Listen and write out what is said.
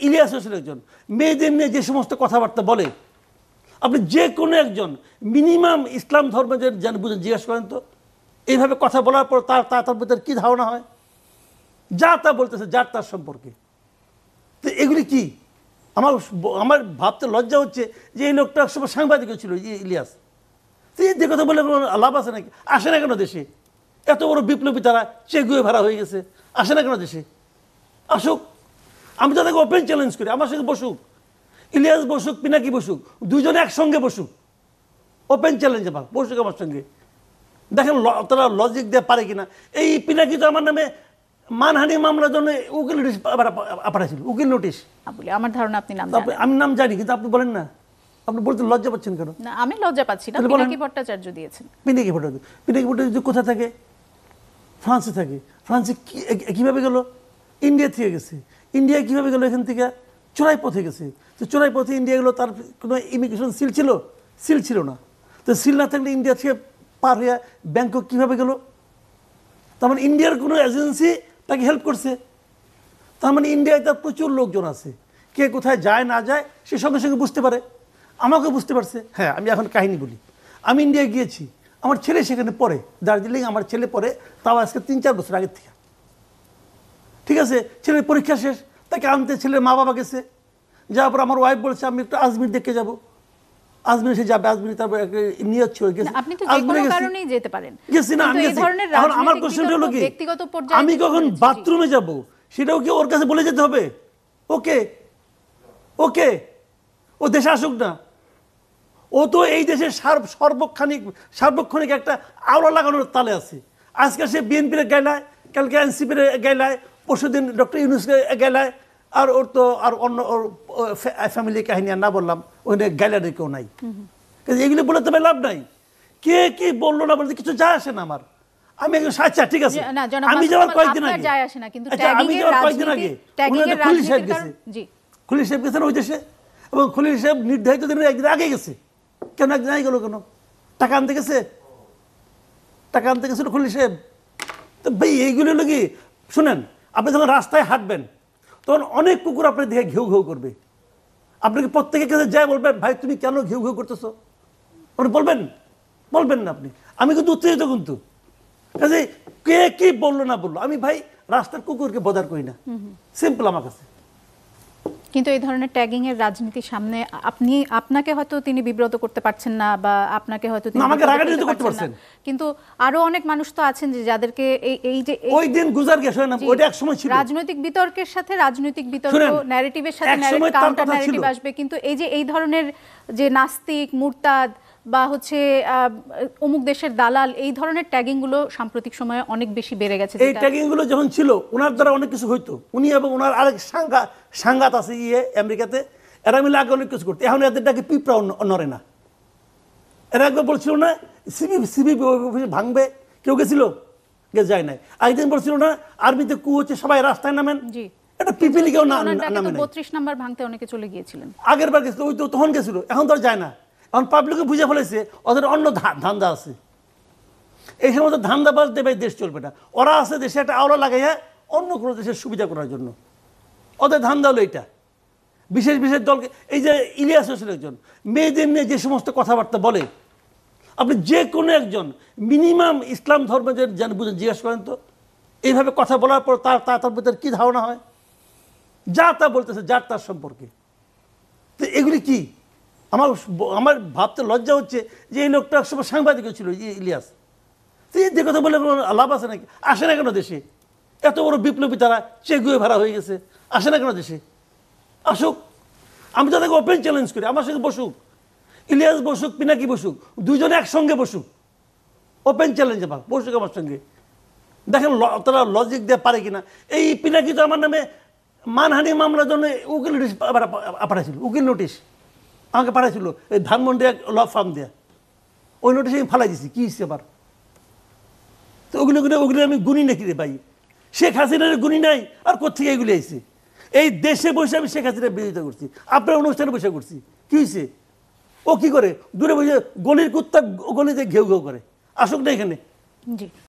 ইলিয়াস হোসেন একজন মেয়েদের নিয়ে যে সমস্ত কথাবার্তা বলে, আপনি যে কোনো একজন মিনিমাম ইসলাম ধর্মের জান বুঝেন জিজ্ঞেস করেন তো, এইভাবে কথা বলার পর তার ভিতরে কী ধারণা হয়, যা তা বলতেছে যার তার সম্পর্কে। তো এগুলি কি আমার ভাবতে লজ্জা হচ্ছে যে এই লোকটা একসময় সাংবাদিকও ছিল ইলিয়াস। তো এই কথা বলে কোনো লাভ আছে নাকি? আসে না কেন দেশে? এত বড় বিপ্লবী তারা চেগুয়ে ভাড়া হয়ে গেছে, আসে না কেন দেশে? আসুক, আমি তাদেরকে ওপেন চ্যালেঞ্জ করি, আমার সঙ্গে বসুক, ইলিয়াস বসুক, পিনাকি বসুক, দুজনে একসঙ্গে বসুক, ওপেন চ্যালেঞ্জ আমার, বসুক আমার সঙ্গে, দেখেন তারা লজিক দিয়ে পারে কিনা। এই পিনাকি তো আমার নামে মানহানি মামলার জন্য উকিল নোটিশ পাঠাইছিল, উকিল নোটিশ। আমার ধারণা আপনি নাম আমি নাম জানি, কিন্তু আপনি বলেন না, আপনি বলতে লজ্জা পাচ্ছেন কেন? না, আমি লজ্জা পাচ্ছি না, পিনাকি ভট্টাচার্য দিয়েছেন। পিনাকি ভট্টাচার্য কোথায় থাকে? ফ্রান্সে থাকে। ফ্রান্সে কিভাবে গেল? ইন্ডিয়া থেকে গেছে। ইন্ডিয়া কিভাবে গেল? এখান থেকে চোরাই পথে গেছে। তো চোরাই পথে ইন্ডিয়া গেলো, তার কোনো ইমিগ্রেশন সিল ছিল? সিল ছিল না। তো সিল না থাকলে ইন্ডিয়া থেকে পার হয়ে ব্যাংকক কিভাবে গেল? তার মানে ইন্ডিয়ার কোনো এজেন্সি তাকে হেল্প করছে। তার মানে ইন্ডিয়ায় তার প্রচুর লোকজন আছে, কে কোথায় যায় না যায় সে সঙ্গে সঙ্গে বুঝতে পারে। আমাকেও বুঝতে পারছে। হ্যাঁ, আমি এখন কাহিনী বলি। আমি ইন্ডিয়ায় গিয়েছি, আমার ছেলে সেখানে পড়ে, দার্জিলিং আমার ছেলে পড়ে, তাও আজকে 3-4 বছর আগের থেকে। ঠিক আছে, ছেলের পরীক্ষা শেষ, তাকে আনতে ছেলের মা বাবা গেছে। যাওয়ার পর আমার ওয়াইফ বলছে আমি একটু আজমির দেখে যাবো। আজমির সে যাবে, আজমির তারপর নিয়ত ছিল গেছে। আপনি তো যে কোনো কারণেই যেতে পারেন। গেছি না, আমি গেছি। এখন আমার কোশ্চেনটা হলো কি, আমি কখন বাথরুমে যাব সেটাও কি ওর কাছে বলে যেতে হবে? ওকে ওকে, ও দেশে আসুক না, ও তো এই দেশের সার্বক্ষণিক একটা আওলা লাগানোর তালে আছে। আজকে সে বিএনপির গাইলায়, কালকে এনসিপির গাইলায়, পরশুদিন ডক্টর ইউনূসকে গাইলায়, আর ওর তো আর অন্য ওর ফ্যামিলি কাহিনী আর না বললাম, ওখানে গাইলারে কেউ নাই। এগুলো বলে তবে লাভ নাই। কে কি বললো না বলতে কিছু যায় আসে না আমার। আমি একজন আচ্ছা ঠিক আছে, আমি যাওয়ার কয়েকদিন আগে, আমি যাওয়ার কয়েকদিন আগে খলিল সাহেব গেছে, খলিল সাহেব গেছেন ওই দেশে, এবং খলিল সাহেব নির্ধারিত দিনের একদিন আগে গেছে। কেন একদিন আগে গেলো কেন? টাকা আনতে গেছে? টাকা আনতে গেছিল খলিল সাহেব? তো ভাই এইগুলো হলো কি, শুনেন, আপনি যখন রাস্তায় হাঁটবেন তখন অনেক কুকুর আপনার দেখে ঘেউ ঘেউ করবে। আপনাকে প্রত্যেকের কাছে যায় বলবেন ভাই তুমি কেন ঘেউ ঘেউ করতেছো? আপনি বলবেন না আপনি। আমি কিন্তু উত্তেজিত, কিন্তু কাজে কে কি বললো না বললো, আমি ভাই রাস্তার কুকুরকে বদার করি না, সিম্পল আমার কাছে। কিন্তু এই ধরনের ট্যাগিং এর রাজনীতির সামনে আপনাকে হয়তো তিনি বিব্রত করতে পারছেন না, বা আপনাকে হয়তো তিনি আমাকে রাগান্বিত করতে পারছেন, কিন্তু আরো অনেক মানুষ তো আছেন যে যাদেরকে এই যে ওই দিন গুজার গেছে না, ওইটা এক সময় ছিল। রাজনৈতিক বিতর্কের সাথে রাজনৈতিক বিতর্ক, ন্যারেটিভের সাথে কাউন্টার ন্যারেটিভ আসবে, কিন্তু এই ধরনের যে নাস্তিক, মুরতাদ বা হচ্ছে অমুক দেশের দালাল, এই ধরনের ট্যাগিং গুলো সাম্প্রতিক সময়ে অনেক বেশি বেড়ে গেছে। এই ট্যাগিং গুলো যখন ছিল ওনার দ্বারা অনেক কিছু হইতো, উনি এবং ওনার আরেক সাংঘাত আছে আমেরিকাতে, এরা মিলে আগে অনেক কিছু করতো। এখন এদেরটাকে পিঁপড়া নড়ে না। এরা একবার বলছিল না সিবি ভাঙবে, কেউ গেছিল? যায় নাই। আরেকদিন বলছিল না আর্মিতে কু হচ্ছে, সবাই রাস্তায় নামেন, এটা পিপিলি কেউ নামে না। 32 নাম্বার ভাঙতে অনেকে চলে গিয়েছিলেন, আগের বার গেছিল, ওই তো তখন গেছিল, এখন তো আর যায় না। এখন পাবলিকে বুঝে ফেলেছে ওদের অন্য ধান্দা আছে। এই সমস্ত ধান্দাবাজ দেবে দেশ চলবে না। ওরা আছে দেশে একটা আওলা লাগাইয়া অন্য কোনো দেশের সুবিধা করার জন্য, ওদের ধান্দা হলো এইটা। বিশেষ দলকে, এই যে ইলিয়াস হোসেন একজন মেয়েদের নিয়ে যে সমস্ত কথাবার্তা বলে, আপনি যে কোনো একজন মিনিমাম ইসলাম ধর্মের জান বুঝেন জিজ্ঞেস করেন তো, এইভাবে কথা বলার পর তার ভিতরে কী ধারণা হয়, যা তা বলতেছে যার তার সম্পর্কে। তো এগুলি কি আমার ভাবতে লজ্জা হচ্ছে যে এই লোকটা একসময় সাংবাদিকও ছিল ইলিয়াস। তো এই কথা বলে কোনো লাভ আছে নাকি? আসে না কেন দেশে? এত বড় বিপ্লবী তারা চেগুয়ে ভাড়া হয়ে গেছে, আসে না কেন দেশে? আসুক, আমি তাদেরকে ওপেন চ্যালেঞ্জ করি, আমার সঙ্গে বসুক, ইলিয়াস বসুক, পিনাকি বসুক, দুজনে একসঙ্গে বসুক, ওপেন চ্যালেঞ্জ আমার, বসুক আমার সঙ্গে, দেখেন তারা লজিক দিয়ে পারে কিনা। এই পিনাকি তো আমার নামে মানহানি মামলার জন্য উকিল নোটিশ পাঠাইছিল, উকিল নোটিশ আমাকে পাঠাইছিল, এই ধানমন্ডি এক ল ফার্ম দেয়া, ওই নোটিশে আমি ফালাই দিছি। কী হিসেবে আবার? তো ওগুলো আমি গুনি নাকি রে ভাই? শেখ হাসিনার গুনি নাই, আর কোথেকে এগুলি আইছে? এই দেশে বসে আমি শেখ হাসিনার বিরোধিতা করছি, আপনার অনুষ্ঠানে বসে করছি, কি হয়েছে? ও কি করে? দূরে বসে গলির কুত্তা গলিতে ঘেউ ঘেউ করে, আসুক না এখানে।